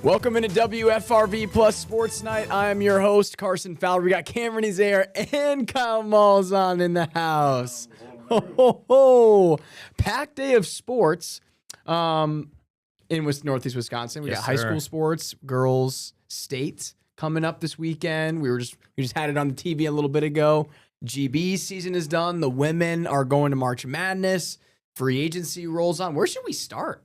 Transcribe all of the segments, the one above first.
Welcome into WFRV Plus Sports Night. I'm your host, Carson Fowler. We got Cameron Izair and Kyle Malzahn in the house. Ho, ho, ho. Packed day of sports in Northeast Wisconsin. We got high school sports, girls, state coming up this weekend. We just had it on the TV a little bit ago. GB season is done. The women are going to March Madness. Free agency rolls on. Where should we start?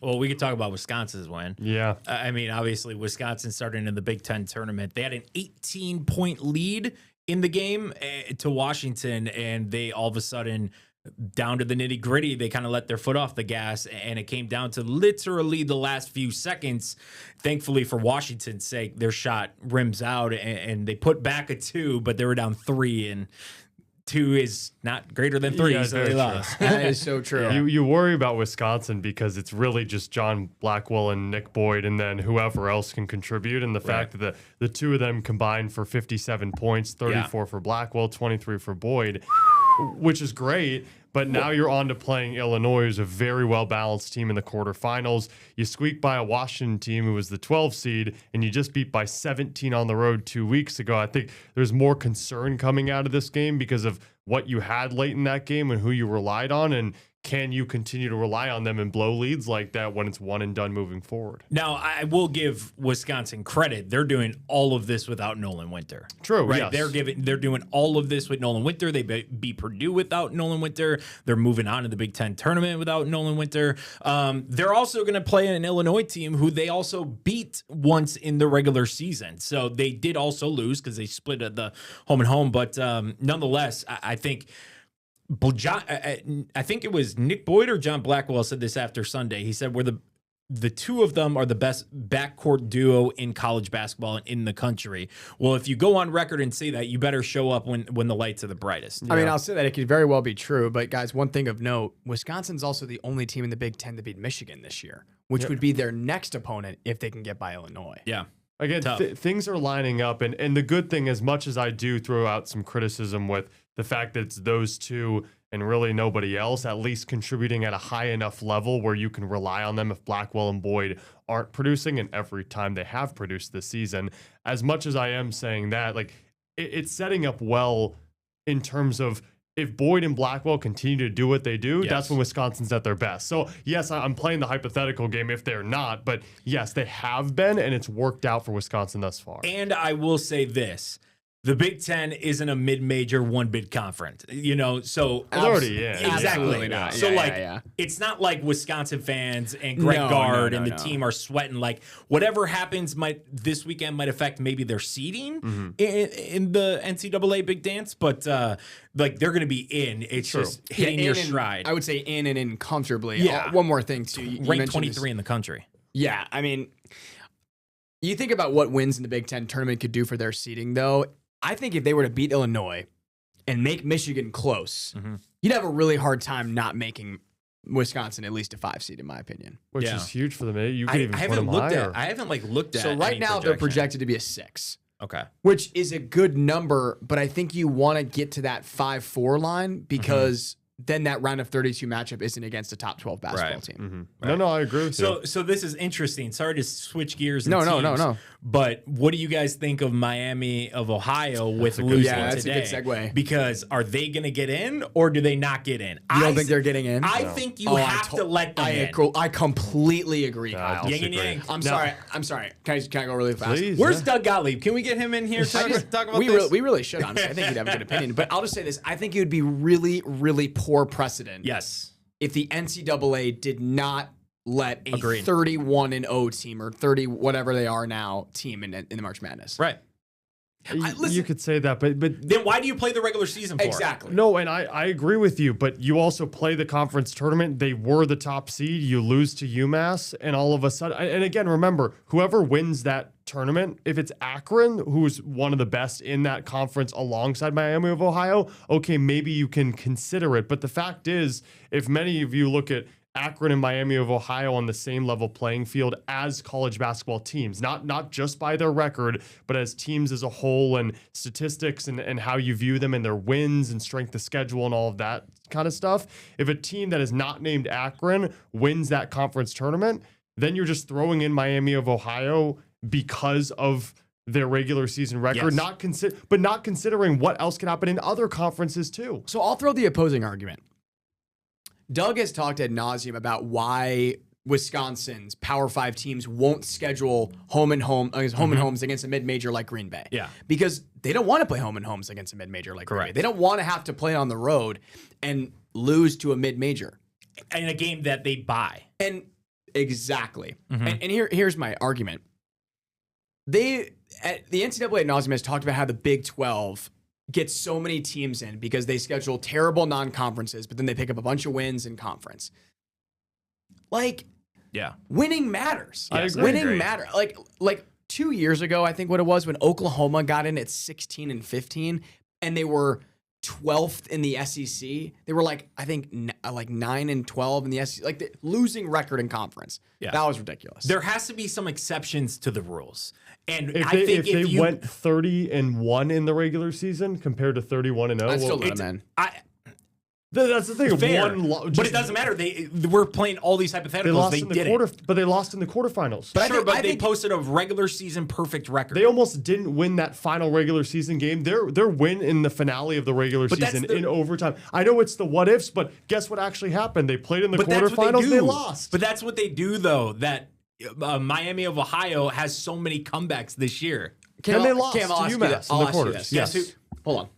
Well, we could talk about Wisconsin's win. Yeah. I mean, obviously, Wisconsin started in the Big Ten tournament. They had an 18-point lead in the game to Washington, and they all of a sudden, down to the nitty-gritty, they kind of let their foot off the gas, and it came down to literally the last few seconds. Thankfully, for Washington's sake, their shot rims out, and they put back a 2, but they were down 3, and 2 is not greater than 3, so they lost. That is so true. You worry about Wisconsin because it's really just John Blackwell and Nick Boyd and then whoever else can contribute. And the fact that the two of them combined for 57 points, 34 for Blackwell, 23 for Boyd, which is great. But now you're on to playing Illinois, who's a very well-balanced team in the quarterfinals. You squeak by a Washington team who was the 12 seed, and you just beat by 17 on the road 2 weeks ago. I think there's more concern coming out of this game because of what you had late in that game and who you relied on, and can you continue to rely on them and blow leads like that when it's one and done moving forward? Now, I will give Wisconsin credit. They're doing all of this without Nolan Winter. True, right? yes. They're doing all of this with Nolan Winter. They beat Purdue without Nolan Winter. They're moving on to the Big Ten tournament without Nolan Winter. They're also going to play an Illinois team who they also beat once in the regular season. So they did also lose because they split at the home and home. But nonetheless, I think I think it was Nick Boyd or John Blackwell said this after Sunday. He said the two of them are the best backcourt duo in college basketball and in the country. Well, if you go on record and say that, you better show up when the lights are the brightest. I mean, I'll say that it could very well be true, but guys, one thing of note, Wisconsin's also the only team in the Big Ten to beat Michigan this year, which would be their next opponent if they can get by Illinois. Yeah. Again, things are lining up, and the good thing, as much as I do throw out some criticism with the fact that it's those two and really nobody else, at least contributing at a high enough level where you can rely on them if Blackwell and Boyd aren't producing, and every time they have produced this season. As much as I am saying that, like it's setting up well in terms of if Boyd and Blackwell continue to do what they do, that's when Wisconsin's at their best. So, yes, I'm playing the hypothetical game if they're not, but yes, they have been, and it's worked out for Wisconsin thus far. And I will say this. The Big Ten isn't a mid-major one-bid conference, so it's already is. Exactly. Not. So, it's not like Wisconsin fans and Greg Gard and the team are sweating. Like, whatever happens this weekend might affect maybe their seeding in the NCAA Big Dance, but they're going to be in. It's just hitting your stride. I would say in comfortably. Yeah. One more thing, too. You ranked 23 in the country. Yeah, I mean, you think about what wins in the Big Ten tournament could do for their seeding, though. I think if they were to beat Illinois and make Michigan close, you'd have a really hard time not making Wisconsin at least a 5 seed, in my opinion. Which is huge for them. You could even put them higher. I haven't looked at. So right now they're projected to be a 6. Okay. Which is a good number, but I think you want to get to that 5-4 line because then that round of 32 matchup isn't against a top 12 basketball team. Right. No, I agree with you. So this is interesting. Sorry to switch gears. No. But what do you guys think of Miami of Ohio with losing today? Yeah, that's a good segue. Because are they going to get in or do they not get in? You don't think they're getting in? I think you have to let them in. I completely agree, Kyle. Yang and yang. I'm sorry. Can I go really fast? Please, Where's Doug Gottlieb? Can we get him in here to talk about this? We really should, honestly. I think he'd have a good opinion. But I'll just say this. I think it would be really, really poor precedent. Yes. If the NCAA did not let a Agreed. 31-0 team or 30 whatever they are now team in the March Madness. Right. You could say that, but then why do you play the regular season for? Exactly. No, and I agree with you, but you also play the conference tournament. They were the top seed. You lose to UMass, and all of a sudden, and again, remember, whoever wins that tournament, if it's Akron, who's one of the best in that conference alongside Miami of Ohio, okay, maybe you can consider it. But the fact is, if many of you look at Akron and Miami of Ohio on the same level playing field as college basketball teams, not just by their record, but as teams as a whole and statistics and how you view them and their wins and strength of schedule and all of that kind of stuff. If a team that is not named Akron wins that conference tournament, then you're just throwing in Miami of Ohio because of their regular season record, Yes. but not considering what else can happen in other conferences too. So I'll throw the opposing argument. Doug has talked ad nauseum about why Wisconsin's Power 5 teams won't schedule home and homes against a mid-major like Green Bay. Yeah. Because they don't want to play home and homes against a mid-major like Green Bay. Correct. They don't want to have to play on the road and lose to a mid-major. In a game that they buy. And exactly. And here's my argument. The NCAA ad nauseam has talked about how the Big 12 gets so many teams in because they schedule terrible non-conferences, but then they pick up a bunch of wins in conference. Like, Yeah. winning matters. I agree. Winning matters. Like 2 years ago, I think what it was when Oklahoma got in at 16 and 15, and they were 12th in the SEC. They were like 9 and 12 in the SEC, like the losing record in conference. Yeah. That was ridiculous. There has to be some exceptions to the rules. And If I they, think if they went 30-1 in the regular season compared to 31-0, I'd still well, let them in. that's the thing. Fair, But but it doesn't matter. We're playing all these hypotheticals. They lost They in the didn't. but they lost in the quarterfinals. But I They think- posted a regular season perfect record. They almost didn't win that final regular season game. Their win in the finale of the regular But that's season in overtime. I know it's the what ifs, but guess what actually happened? They played in the But that's what quarterfinals. they They do. lost. But that's what they do, though. That Miami of Ohio has so many comebacks this year. And they lost Cam, I'll to ask you UMass this. in I'll the ask you quarters. this. Yes. Hold on.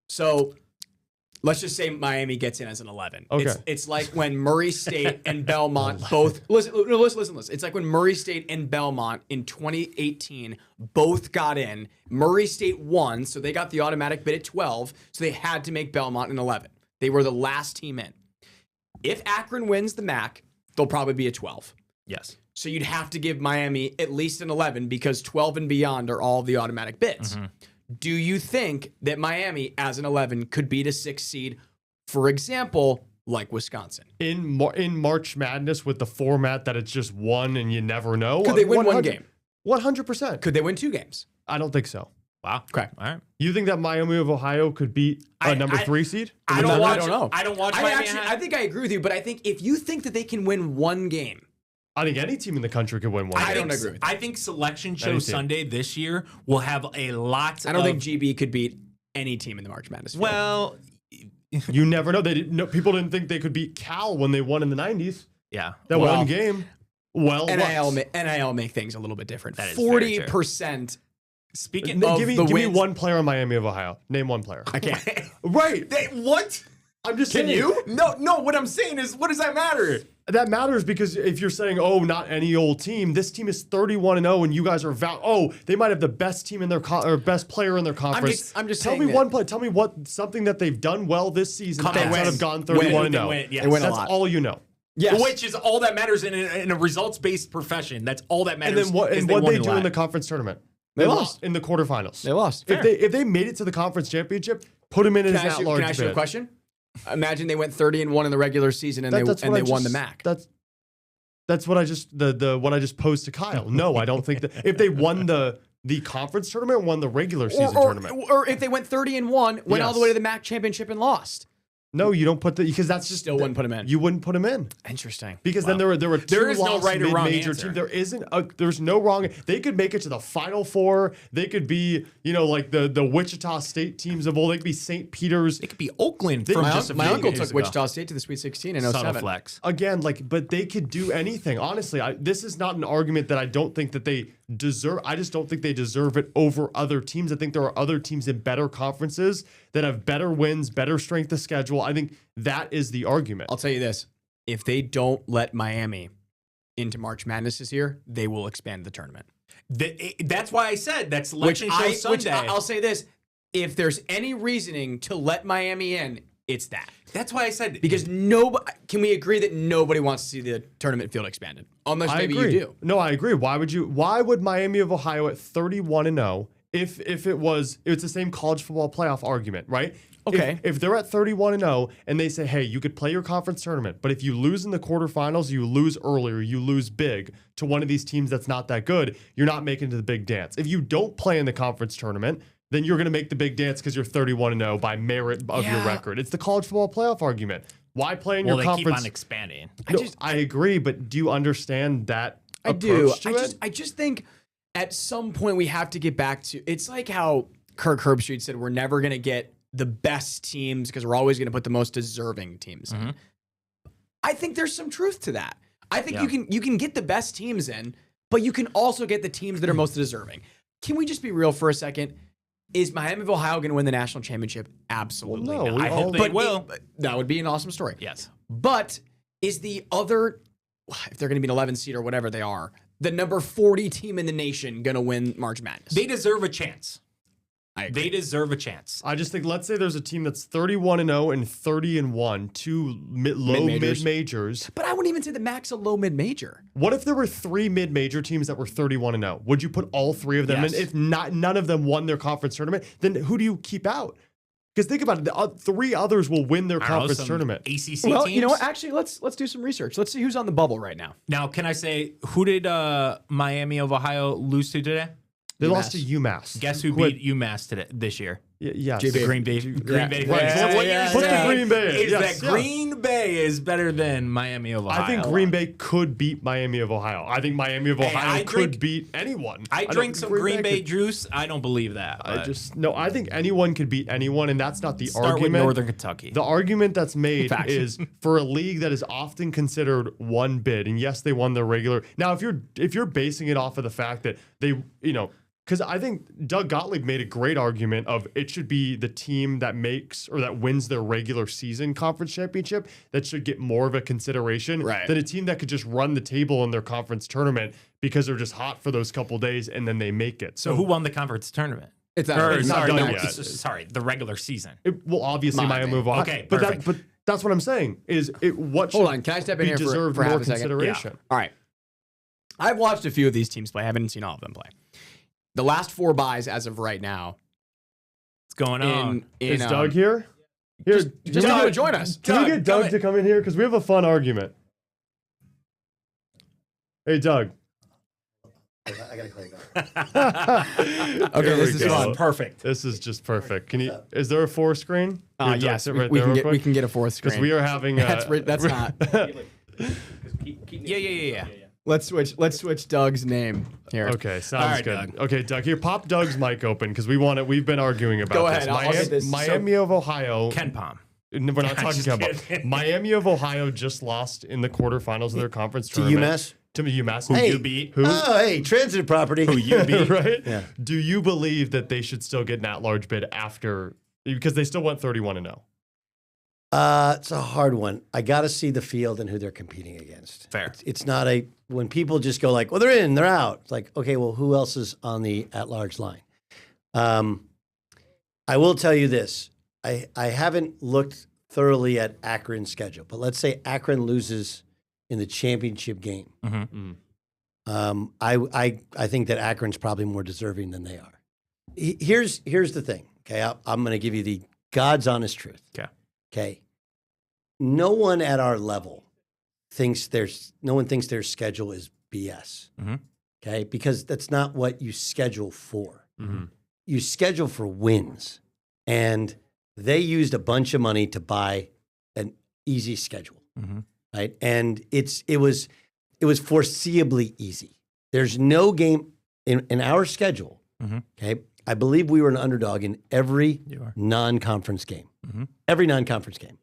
So let's just say Miami gets in as an 11. Okay. It's like when Murray State and Belmont both listen. It's like when Murray State and Belmont in 2018 both got in. Murray State won, so they got the automatic bid at 12. So they had to make Belmont an 11. They were the last team in. If Akron wins the MAC, they'll probably be a 12. Yes. So you'd have to give Miami at least an 11 because 12 and beyond are all the automatic bids. Do you think that Miami as an 11 could beat a 6 seed, for example, like Wisconsin? In March Madness with the format that it's just one and you never know. Could they win one game? 100%. Could they win 2 games? I don't think so. Wow. Okay. All right. You think that Miami of Ohio could beat a number 3 seed? I No, don't watch. I don't know. I don't watch. I Miami. think I agree with you, but I think if you think that they can win one game, I think any team in the country could win one. I game. don't agree with I think Selection Show Any team. Sunday this year will have a lot. I don't think GB could beat any team in the March Madness field. Well, You never know. People didn't think they could beat Cal when they won in the 90s. yeah. That Well, one game. Well, NIL make things a little bit different. That is very 40%. Speaking of give me the me wins- one player on Miami of Ohio. Name one player. I can't. Right. What? I'm just Can saying. you? No. What I'm saying is, what does that matter? That matters because if you're saying, oh, not any old team, this team is 31-0, and you guys are they might have the best team in their or best player in their conference. I'm just tell saying me that- one play. Tell me something that they've done well this season Come on. outside Win. of gone Win. 31-0. Win. Yes. They win a That's lot. all you know. Yes. Which is all that matters in a results-based profession. That's all that And matters. then what? is And what won they and do in last. the conference tournament? They lost. in the quarterfinals. They lost. If they made it to the conference championship, put them in as Can I an ask you, at-large can I ask you a bid. question? Imagine they went 30-1 in the regular season and That's they what I won the just- MAC. That's what I just what I just posed to Kyle. No, I don't think that if they won the conference tournament, won the regular season tournament. Or if they went 30-1, went all the Yes. way to the MAC championship and lost. No, you don't put because that's just Still wouldn't put 'em in. You wouldn't put them in Interesting. because then there were two There is no lost right or wrong mid-major answer. teams. There isn't. There's no wrong. They could make it to the Final Four. They could be like the Wichita State teams of old. They could be St. Peter's. It could be Oakland from just a My few uncle years took ago. Wichita State to the Sweet 16 in Subtle 07. flex. Again, but they could do anything. Honestly, this is not an argument that I don't think that they deserve. I just don't think they deserve it over other teams. I think there are other teams in better conferences that have better wins, better strength of schedule. I think that is the argument. I'll tell you this. If they don't let Miami into March Madness this year, they will expand the tournament. That's why I said that Selection Show Sunday. I'll say this. If there's any reasoning to let Miami in, it's that. That's why I said Because can we agree that nobody wants to see the tournament field expanded? Unless I maybe agree. you do. No, I agree. Why would Miami of Ohio at 31-0 if it's the same college football playoff argument, right? Okay. If they're at 31-0 and they say, hey, you could play your conference tournament, but if you lose in the quarterfinals, you lose earlier, you lose big to one of these teams that's not that good, you're not making it to the big dance. If you don't play in the conference tournament, then you're going to make the big dance because you're 31-0 by merit of your record. It's the college football playoff argument. Why play in your they conference? keep on expanding. No, I agree, but do you understand that I do. approach to it. I just think at some point we have to get back to. It's like how Kirk Herbstreit said we're never going to get the best teams because we're always going to put the most deserving teams in. I think there's some truth to that. I think you can get the best teams in, but you can also get the teams that are most deserving. Can we just be real for a second? Is Miami of Ohio going to win the national championship? Absolutely Well, no, not. we I hope they will. That would be an awesome story. Yes. But is the other, if they're going to be an 11 seed or whatever they are, the number 40 team in the nation going to win March Madness? They deserve a chance. I agree. They deserve a chance. I just think, let's say there's a team that's 31-0 and 30-1, two low Mid-majors. mid-majors. But I wouldn't even say the Mac's a low mid-major. What if there were 3 mid-major teams that were 31-0? Would you put all 3 of them Yes. in? If none of them won their conference tournament, then who do you keep out? Because think about it, the 3 others will win their I don't know, conference some tournament. ACC Well, teams. you know what? Actually, let's do some research. Let's see who's on the bubble right now. Now, can I say who did Miami of Ohio lose to today? They lost to UMass. Guess who beat UMass today this year? Yes. JB. The Green Bay. Green Bay. Right, fans. so So what yeah, you're Put saying the Green Bay in. is Yes, that yeah. Green Bay is better than Miami of Ohio. I think Green Bay could beat Miami of Ohio. I think Miami of Ohio I could drink- beat anyone. I don't drink think some Green Bay could- juice. I don't believe that. I think anyone could beat anyone, and that's not the start argument. with Northern Kentucky. The argument that's made Facts. is for a league that is often considered one bid, and yes, they won their regular. Now, if you're basing it off of the fact that they, because I think Doug Gottlieb made a great argument of it should be the team that makes or that wins their regular season conference championship that should get more of a consideration than a team that could just run the table in their conference tournament because they're just hot for those couple days and then they make it. so who won the conference tournament? It's Or, not sorry, done no, yet. sorry, the regular season. Well, obviously Miami of Ohio. Okay, but perfect. but that's what I'm saying is what Hold should on, can I step in be here deserved for more half a second? consideration. All right. I've watched a few of these teams play. I haven't seen all of them play. The last 4 buys as of right now. What's going on? Is Doug here? Here, Just can we to get- join us. Can we Doug, get Doug come to come in here? Because we have a fun argument. Hey, Doug. I gotta clear that. Okay, Here this we is go. fun. Perfect. This is just perfect. Is there a 4 screen? Here, Doug, Yes, sit we, right we there can real get quick. a 4th screen. Because we are having. That's not. Yeah. Let's switch Doug's name here. Okay, sounds All right, good. Doug. Okay, Doug, here, pop Doug's mic open because we've been arguing about Go this. ahead, I'll get this. Miami of Ohio. Ken Palm. No, we're not talking Just about kidding. Miami of Ohio just lost in the quarterfinals of their conference To tournament. UMass? To UMass. Hey. You beat. Who? Oh, hey, transitive property. Who you beat. Right? Yeah. Do you believe that they should still get an at-large bid after because they still went 31-0? It's a hard one. I got to see the field and who they're competing against. Fair. It's not when people just go like, well, they're in, they're out. It's like, okay, well, who else is on the at-large line? I will tell you this. I haven't looked thoroughly at Akron's schedule, but let's say Akron loses in the championship game. I think that Akron's probably more deserving than they are. Here's the thing. Okay, I'm going to give you the God's honest truth. Okay. No one at our level thinks their schedule is BS. Okay, because that's not what you schedule for. You schedule for wins, and they used a bunch of money to buy an easy schedule, right? And it was foreseeably easy. There's no game in our schedule. Okay, I believe we were an underdog in every non-conference game. Every non-conference game.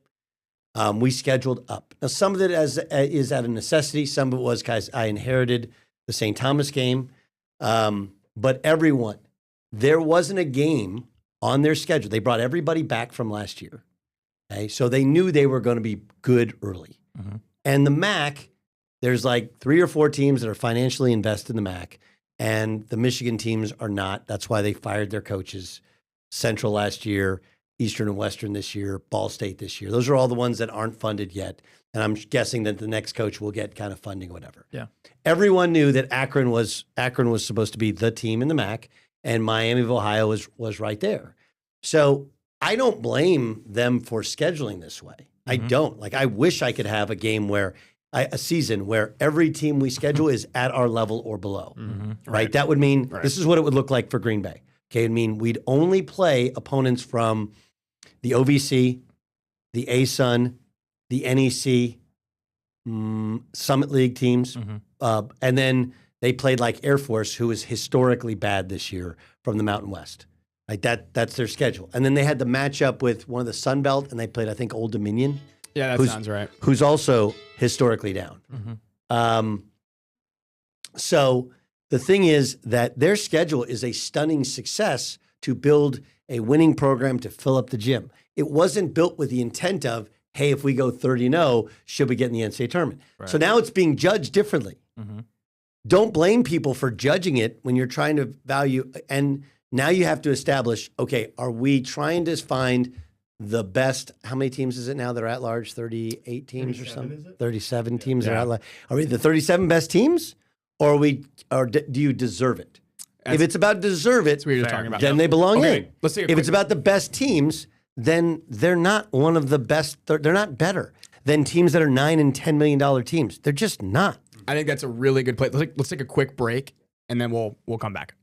We scheduled up. Now, some of it is out of necessity. Some of it was because I inherited the St. Thomas game. But everyone, there wasn't a game on their schedule. They brought everybody back from last year. Okay, so they knew they were going to be good early. And the MAC, there's like 3 or 4 teams that are financially invested in the MAC, and the Michigan teams are not. That's why they fired their coaches. Central last year, Eastern and Western this year, Ball State this year. Those are all the ones that aren't funded yet. And I'm guessing that the next coach will get kind of funding or whatever. Yeah. Everyone knew that Akron was supposed to be the team in the MAC, and Miami of Ohio was right there. So I don't blame them for scheduling this way. I don't. Like, I wish I could have a game a season where every team we schedule is at our level or below. Right? That would mean this is what it would look like for Green Bay. Okay, it'd mean we'd only play opponents from the OVC, the ASUN, the NEC, Summit League teams, And then they played like Air Force, who is historically bad this year from the Mountain West. Like that's their schedule. And then they had the matchup with one of the Sun Belt, and they played, I think, Old Dominion. Yeah, that sounds right. Who's also historically down. So the thing is that their schedule is a stunning success to build a winning program to fill up the gym. It wasn't built with the intent of, hey, if we go 30-0, should we get in the NCAA tournament? Right. So now it's being judged differently. Don't blame people for judging it when you're trying to value. And now you have to establish, okay, are we trying to find the best? How many teams is it now that are at large? 38 teams or something? 37 teams are at large. Are we the 37 best teams? Or do you deserve it? If it's about deserve it, what you're talking about. Then they belong in. Let's take if it's about the best teams, then they're not one of the best. They're not better than teams that are $9 and $10 million teams. They're just not. I think that's a really good play. Let's take a quick break, and then we'll come back.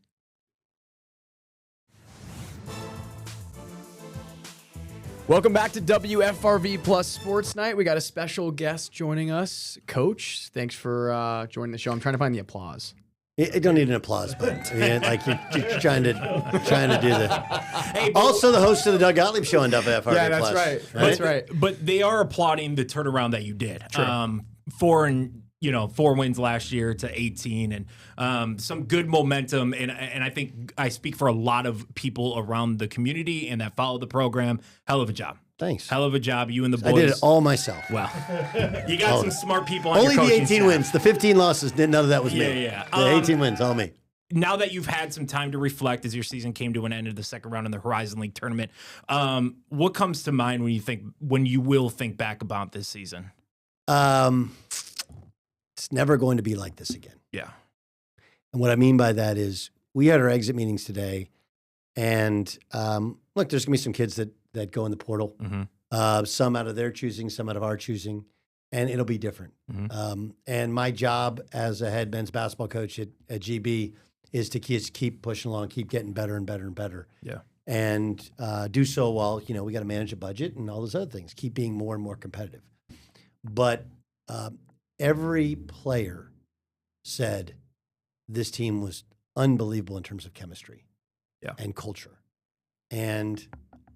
Welcome back to WFRV Plus Sports Night. We got a special guest joining us, Coach. Thanks for joining the show. I'm trying to find the applause. I don't need an applause, but I mean, like you're trying to do the. Hey, also, the host of the Doug Gottlieb show on WFRV. Yeah, that's right. That's right. But they are applauding the turnaround that you did. True. 4 wins last year to 18, and some good momentum. And I think I speak for a lot of people around the community and that follow the program. Hell of a job. Thanks. Hell of a job. You and the boys. I did it all myself. Well, you got some smart people on only your coaching the 18 staff. wins. The 15 losses, none of that was me. Yeah. The 18 wins, all me. Now that you've had some time to reflect as your season came to an end of the second round in the Horizon League tournament, what comes to mind when you will think back about this season? It's never going to be like this again. Yeah. And what I mean by that is we had our exit meetings today, and look, there's going to be some kids that go in the portal, some out of their choosing, some out of our choosing, and it'll be different. And my job as a head men's basketball coach at GB is to keep pushing along, keep getting better and better and better. Yeah. And do so while, we got to manage a budget and all those other things, keep being more and more competitive. But every player said this team was unbelievable in terms of chemistry and culture. And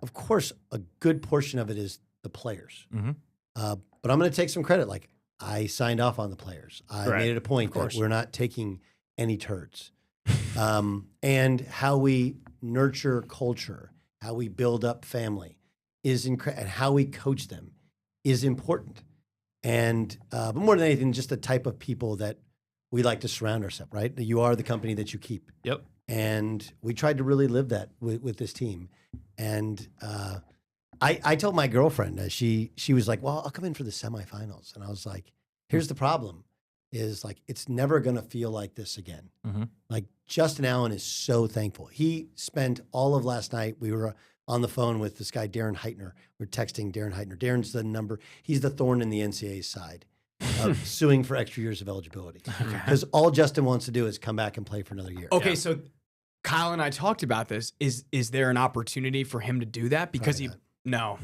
of course, a good portion of it is the players. But I'm going to take some credit. Like, I signed off on the players. I made it a point that we're not taking any turds. And how we nurture culture, how we build up family is incredible, and how we coach them is important. And but more than anything, just the type of people that we like to surround ourselves, right? You are the company that you keep. Yep. And we tried to really live that with this team. And I told my girlfriend, she was like, well, I'll come in for the semifinals. And I was like, here's the problem, is like, it's never going to feel like this again. Like, Justin Allen is so thankful. He spent all of last night, we were on the phone with this guy, Darren Heitner. We're texting Darren Heitner. Darren's he's the thorn in the NCAA's side of suing for extra years of eligibility. Because all Justin wants to do is come back and play for another year. Okay, so Kyle and I talked about this. Is there an opportunity for him to do that? Because no.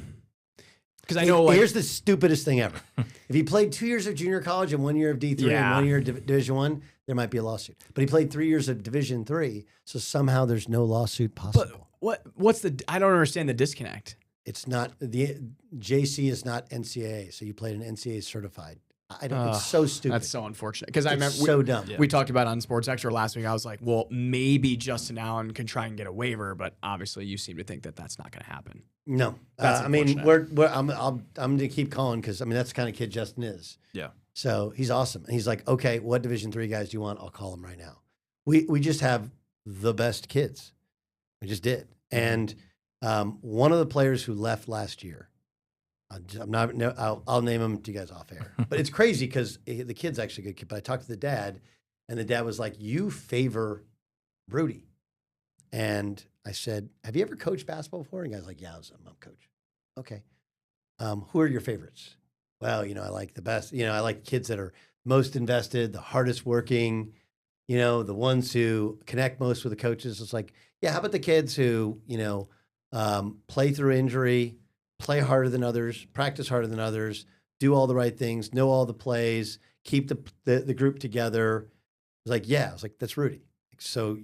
Because I know, here's the stupidest thing ever. If he played 2 years of junior college and 1 year of D3 and 1 year of Division I, there might be a lawsuit. But he played 3 years of Division III, so somehow there's no lawsuit possible. But what's I don't understand the disconnect. It's not, the JC is not NCAA, so you played an NCAA certified. I don't. It's so stupid. That's so unfortunate. Because I remember so dumb. We talked about it on Sports Extra last week. I was like, well, maybe Justin Allen can try and get a waiver, but obviously you seem to think that that's not going to happen. No, I mean, I'm going to keep calling because that's the kind of kid Justin is. Yeah. So he's awesome, and he's like, okay, what Division III guys do you want? I'll call them right now. We just have the best kids. We just did, and one of the players who left last year. I'll name him to you guys off air. But it's crazy because the kid's actually a good kid. But I talked to the dad, and the dad was like, you favor Rudy. And I said, have you ever coached basketball before? And the guy's like, yeah, I'm a coach. Okay. Who are your favorites? Well, I like the best. I like kids that are most invested, the hardest working, the ones who connect most with the coaches. It's like, yeah, how about the kids who, play through injury, play harder than others, practice harder than others, do all the right things, know all the plays, keep the group together. I was like, yeah. I was like, that's Rudy. So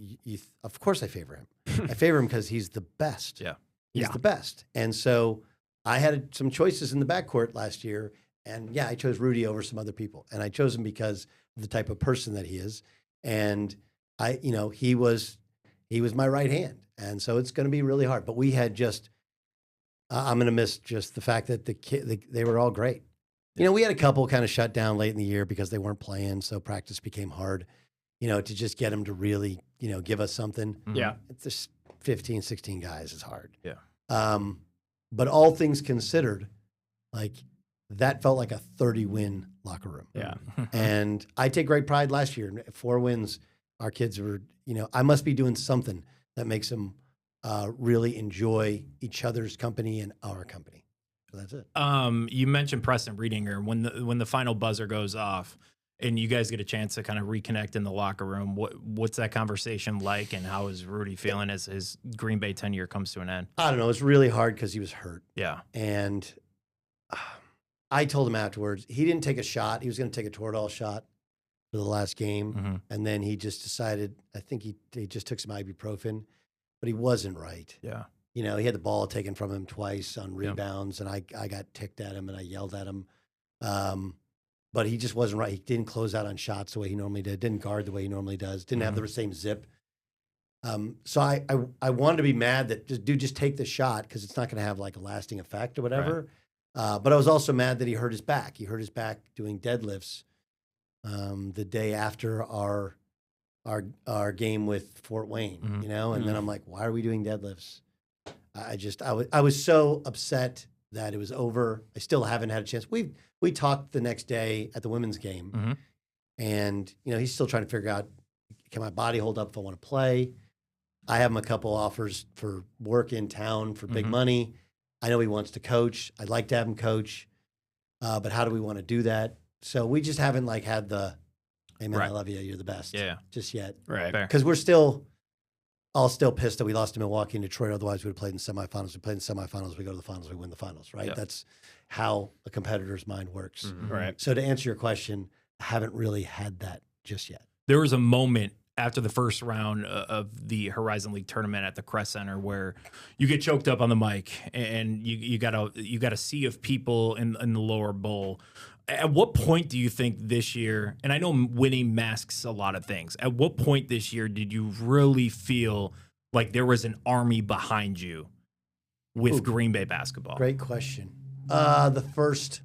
of course I favor him. I favor him because he's the best. Yeah. He's the best. And so I had some choices in the backcourt last year. And yeah, I chose Rudy over some other people. And I chose him because of the type of person that he is. And he was my right hand. And so it's going to be really hard. But we had I'm going to miss just the fact that they were all great. We had a couple kind of shut down late in the year because they weren't playing. So practice became hard, to just get them to really, give us something. Yeah. It's just 15, 16 guys is hard. Yeah. But all things considered, like that felt like a 30-win locker room. Yeah. And I take great pride last year. 4 wins, our kids were, I must be doing something that makes them really enjoy each other's company and our company. So that's it. You mentioned Preston Reedinger. When the final buzzer goes off and you guys get a chance to kind of reconnect in the locker room, what's that conversation like, and how is Rudy feeling as his Green Bay tenure comes to an end? I don't know. It's really hard because he was hurt. Yeah. And I told him afterwards, he didn't take a shot. He was going to take a Toradol shot for the last game. And then he just decided, I think he just took some ibuprofen, but he wasn't right. Yeah. He had the ball taken from him twice on rebounds, and I got ticked at him and I yelled at him. But he just wasn't right. He didn't close out on shots the way he normally did, didn't guard the way he normally does, didn't have the same zip. So I wanted to be mad that just take the shot because it's not going to have like a lasting effect or whatever. Right. But I was also mad that he hurt his back. He hurt his back doing deadlifts the day after our game with Fort Wayne, and then I'm like, why are we doing deadlifts? I was so upset that it was over. I still haven't had a chance. We talked the next day at the women's game, and he's still trying to figure out, can my body hold up if I want to play? I have him a couple offers for work in town for big money. I know he wants to coach. I'd like to have him coach, but how do we want to do that? So we just haven't had the, hey man, I love you, you're the best, just yet, Right. Because we're all still pissed that we lost to Milwaukee and Detroit. Otherwise, we would have played in semifinals. We played in semifinals. We go to the finals. We win the finals. Right. Yep. That's how a competitor's mind works. Right. So to answer your question, I haven't really had that just yet. There was a moment after the first round of the Horizon League tournament at the Crest Center where you get choked up on the mic and you got a sea of people in the lower bowl. At what point do you think this year, and I know winning masks a lot of things, at what point this year did you really feel like there was an army behind you with Green Bay basketball? Great question. The first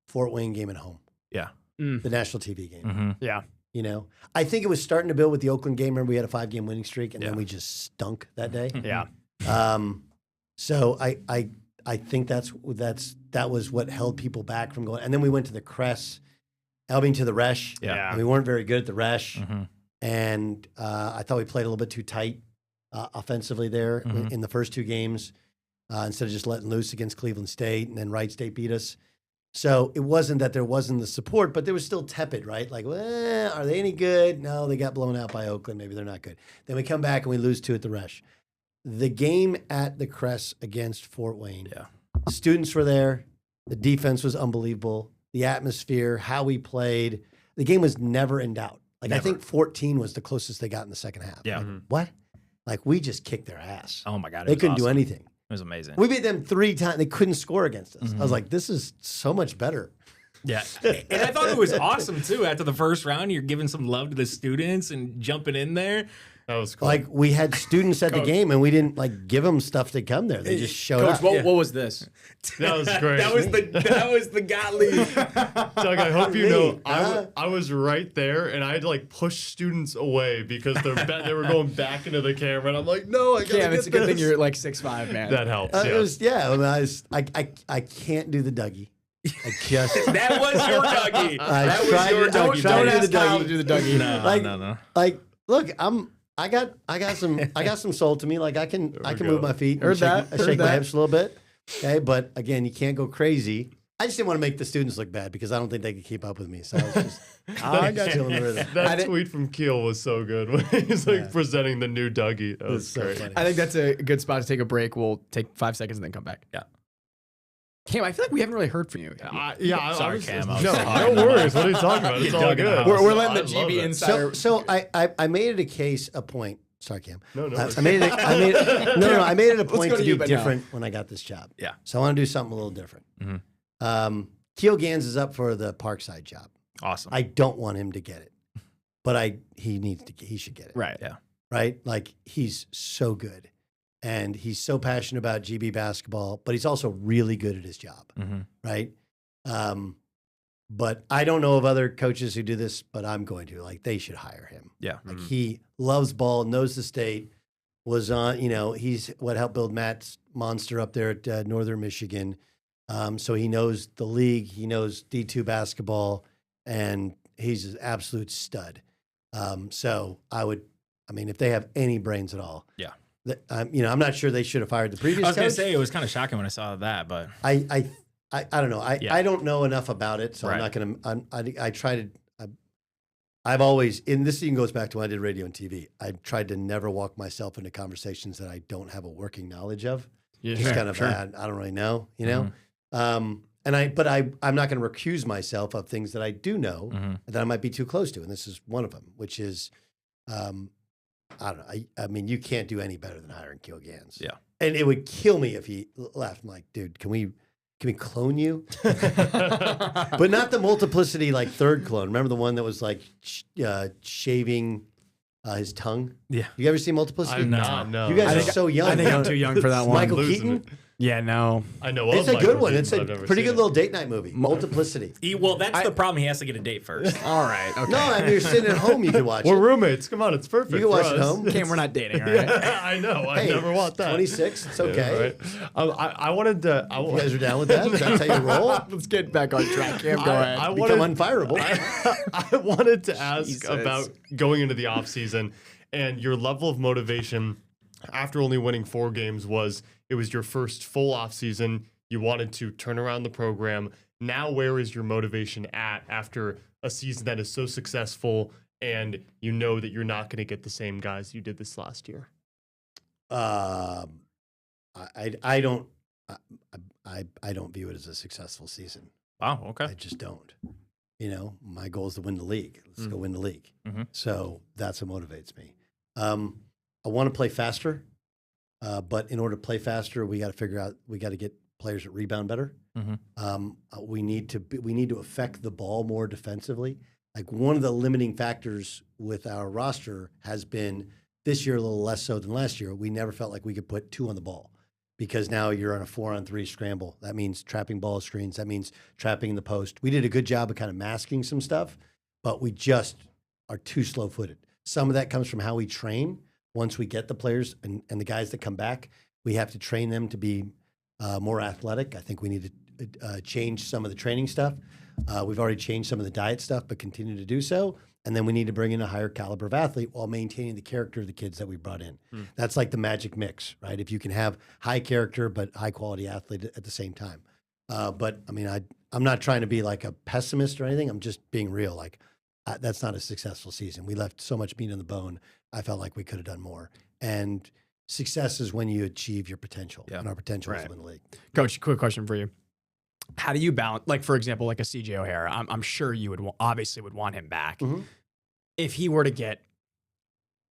Fort Wayne game at home. Yeah. The national TV game. Yeah. I think it was starting to build with the Oakland game. Remember, we had a 5-game winning streak, and then we just stunk that day. Yeah. So I think that was what held people back from going. And then we went to the Crest, to the Resch. Yeah. And we weren't very good at the Resch. And I thought we played a little bit too tight offensively there in the first 2 games instead of just letting loose against Cleveland State, and then Wright State beat us. So it wasn't that there wasn't the support, but there was still tepid, right? Like, well, are they any good? No, they got blown out by Oakland. Maybe they're not good. Then we come back and we lose 2 at the Resch. The game at the Crest against Fort Wayne, students were there. The defense was unbelievable. The atmosphere, how we played, the game was never in doubt. Like, I think 14 was the closest they got in the second half. Yeah. Like, what? Like, we just kicked their ass. Oh my God. They couldn't do anything. It was amazing. We beat them 3 times. They couldn't score against us. I was like, this is so much better. Yeah. And I thought it was awesome too. After the first round, you're giving some love to the students and jumping in there. That was cool. Like, we had students at the game, and we didn't give them stuff to come there. They just showed Coach, up. what was this? That was great. that was the Gottlieb. Doug, I hope you know, I was right there, and I had to push students away because they were going back into the camera, and I'm like, no, I gotta Yeah, get it's a good this. thing you're 6'5", man. That helps. I can't do the Dougie. That was your Dougie. That was your Dougie. Don't ask the Kyle Dougie. to do the Dougie. No. Look, I got some soul to me. Like, I can move my feet. Heard and that. shake my hips a little bit. Okay, but again, you can't go crazy. I just didn't want to make the students look bad because I don't think they could keep up with me. So I was just I got chilling the rhythm. That tweet from Keel was so good when he's presenting the new Dougie. That was so great. funny. I think that's a good spot to take a break. We'll take 5 seconds and then come back. Yeah. Cam, I feel like we haven't really heard from you. Sorry, Cam. No worries. What are you talking about? It's all good. We're letting the I love GB it. insider. So I made it a point. Sorry, Cam. No. I made it. I made it a point go to to you, be but no. different when I got this job. Yeah. So I want to do something a little different. Mm-hmm. Keel Gans is up for the Parkside job. Awesome. I don't want him to get it, but he should get it. Right. Yeah. Right. Like he's so good, and he's so passionate about GB basketball, but he's also really good at his job. Mm-hmm. Right. But I don't know of other coaches who do this, but I'm going to. Like, they should hire him. Yeah. Like, he loves ball, knows the state, was on, he's what helped build Matt's Monster up there at Northern Michigan. So he knows the league, he knows D2 basketball, and he's an absolute stud. So if they have any brains at all. Yeah. I'm not sure they should have fired the previous I was going to coach. say, it was kind of shocking when I saw that, but I don't know. I don't know enough about it, so Right. I'm not going to. I try to. I've always, and this even goes back to when I did radio and TV. I tried to never walk myself into conversations that I don't have a working knowledge of. Yeah, Just kind of, I don't really know, I'm not going to recuse myself of things that I do know that I might be too close to, and this is one of them, which is, I don't know. I mean, you can't do any better than hiring Keel Gans. Yeah. And it would kill me if he left. I'm like, dude, can we clone you? But not the multiplicity like third clone. Remember the one that was like shaving his tongue? Yeah. You ever see Multiplicity? I've not, no. You guys I are think- so young. I think I'm too young for that one. Michael losing Keaton? it. Yeah, no. I know It's of a good Michael one. Keaton, It's but a I've never pretty seen good it. little date night movie. Multiplicity. That's the problem. He has to get a date first. All right. Okay. No, I mean, you're sitting at home, you can watch We're it. roommates. Come on, it's perfect. You can watch for it us. home. Cam, we're not dating, all right? Yeah, I know. I Hey, never want that. 26, it's okay. Yeah, right. I wanted to. You guys are down with that? That's how you roll? Let's get back on track. Cam, go ahead. I Become wanted, unfireable. I wanted to ask Jesus. about going into the offseason and your level of motivation after only winning 4 games. It was your first full offseason. You wanted to turn around the program. Now, where is your motivation at after a season that is so successful and you know that you're not going to get the same guys you did this last year? I don't view it as a successful season. Wow. Okay. I just don't. My goal is to win the league. Let's go win the league. Mhm. So that's what motivates me. I want to play faster, but in order to play faster, we got to get players that rebound better. We need to affect the ball more defensively. Like, one of the limiting factors with our roster has been this year a little less so than last year. We never felt like we could put 2 on the ball, because now you're on a 4-on-3 scramble. That means trapping ball screens. That means trapping in the post. We did a good job of kind of masking some stuff, but we just are too slow-footed. Some of that comes from how we train. Once we get the players and the guys that come back, we have to train them to be more athletic. I think we need to change some of the training stuff. We've already changed some of the diet stuff, but continue to do so. And then we need to bring in a higher caliber of athlete while maintaining the character of the kids that we brought in. That's like the magic mix, right? If you can have high character but high quality athlete at the same time. But I mean, I'm not trying to be like a pessimist or anything. I'm just being real. Like, that's not a successful season. We left so much meat on the bone. I felt like we could have done more. And success is when you achieve your potential. Yeah. And our potential is Right. to win the league. Coach, quick question for you. How do you balance, like, for example, like a CJ O'Hara? I'm sure you would obviously would want him back. Mhm. If he were to get,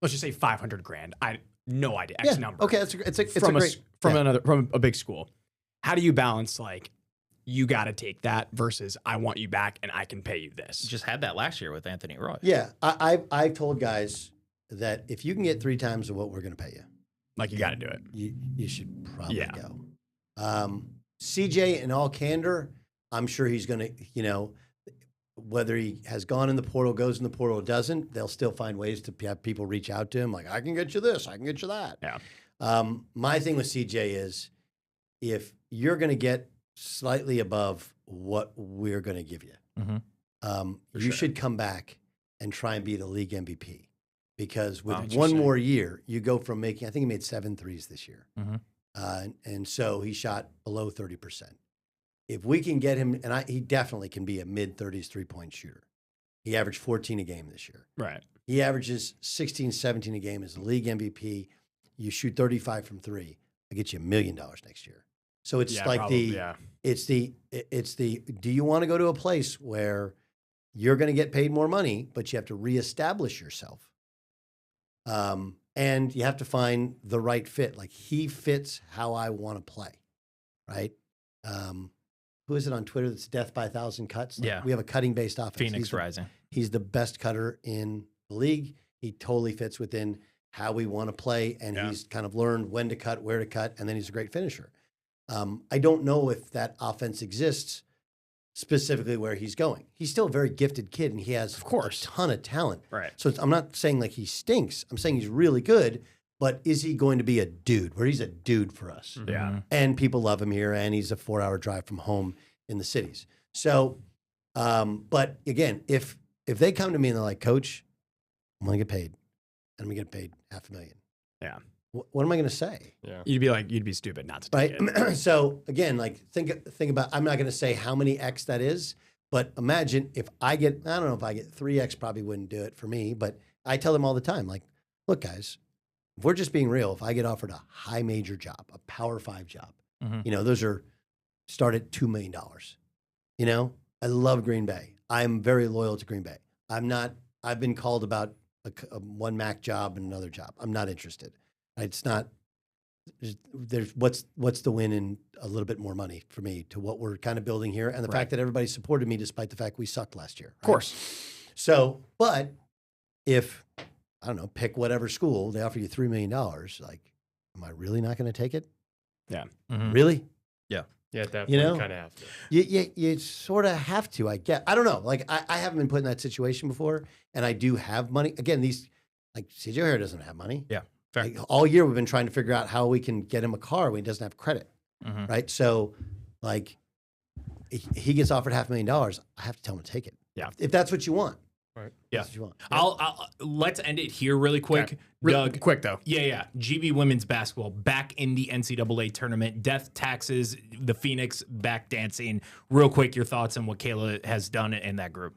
let's just say $500,000, no idea, X number. Okay, it's a from great from a big school. How do you balance, like, you got to take that versus I want you back and I can pay you this? Just had that last year with Anthony Roy. Yeah, I've told guys that if you can get 3 times of what we're going to pay you, Like, you got to do it. you should probably Yeah. go. CJ, in all candor, I'm sure he's going to, whether he has gone in the portal, goes in the portal, or doesn't, they'll still find ways to have people reach out to him. Like, I can get you this, I can get you that. Yeah. My thing with CJ is, if you're going to get slightly above what we're going to give you, you should come back and try and be the league MVP. Because with one more year, you go from making, I think he made 7 threes this year. And so he shot below 30%. If we can get him, and he definitely can be a mid-30s three-point shooter. He averaged 14 a game this year. Right. He averages 16, 17 a game as a league MVP. You shoot 35 from 3. I get you $1 million next year. So it's like it's the do you want to go to a place where you're going to get paid more money, but you have to reestablish yourself? And you have to find the right fit. Like he fits how I want to play, right? Who is it on Twitter that's death by 1,000 cuts? Like we have a cutting based offense. Phoenix Rising. He's the best cutter in the league. He totally fits within how we want to play, and he's kind of learned when to cut, where to cut, and then he's a great finisher. I don't know if that offense exists specifically where he's going. He's still a very gifted kid, and he has, of course, a ton of talent. Right. So I'm not saying like he stinks. I'm saying he's really good, but is he going to be a dude? Where he's a dude for us. Yeah. And people love him here, and he's a 4-hour drive from home in the cities. So, but again, if they come to me and they're like, Coach, I'm going to get paid, and I'm going to get paid $500,000. Yeah. What am I going to say? Yeah. You'd be stupid not to take it. So again, like think about, I'm not going to say how many X that is, but imagine if I don't know if I get 3X, probably wouldn't do it for me, but I tell them all the time, like, look guys, if we're just being real, if I get offered a high major job, a Power 5 job, those are start at $2 million. I love Green Bay. I'm very loyal to Green Bay. I've been called about a one MAC job and another job. I'm not interested. It's not, there's what's the win in a little bit more money for me to what we're kind of building here. And the fact that everybody supported me despite the fact we sucked last year. Right? Of course. So, but if, I don't know, pick whatever school, they offer you $3 million, like, am I really not going to take it? Yeah. Really? Yeah, at that point, you kind of have to. You sort of have to, I guess. I don't know. Like, I haven't been put in that situation before, and I do have money. Again, like, CJ O'Hara doesn't have money. Yeah. Fair. Like, all year we've been trying to figure out how we can get him a car when he doesn't have credit, right? So, like, he gets offered $500,000. I have to tell him to take it. Yeah. If that's what you want. Right. Yeah. That's what you want. I'll let's end it here really quick. Okay. Doug. Quick though. Yeah. GB women's basketball back in the NCAA tournament. Death taxes, the Phoenix back dancing. Real quick, your thoughts on what Kayla has done in that group.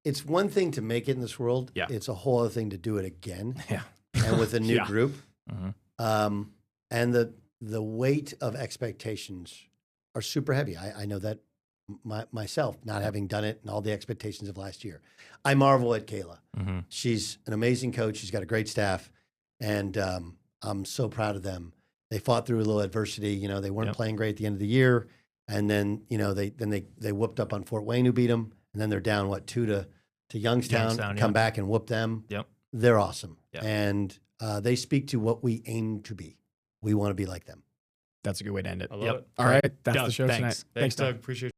It's one thing to make it in this world. Yeah. It's a whole other thing to do it again. Yeah. And with a new group. Mm-hmm. And the weight of expectations are super heavy. I know that myself, not having done it and all the expectations of last year. I marvel at Kayla. Mm-hmm. She's an amazing coach. She's got a great staff. And I'm so proud of them. They fought through a little adversity. They weren't playing great at the end of the year. And then, they whooped up on Fort Wayne, who beat them. And then they're down, 2 to Youngstown, come back and whoop them. Yep. They're awesome. Yep. And they speak to what we aim to be. We want to be like them. That's a good way to end it. I love it. All right. That's Doug, the show thanks. tonight. Thanks, Doug. Appreciate it.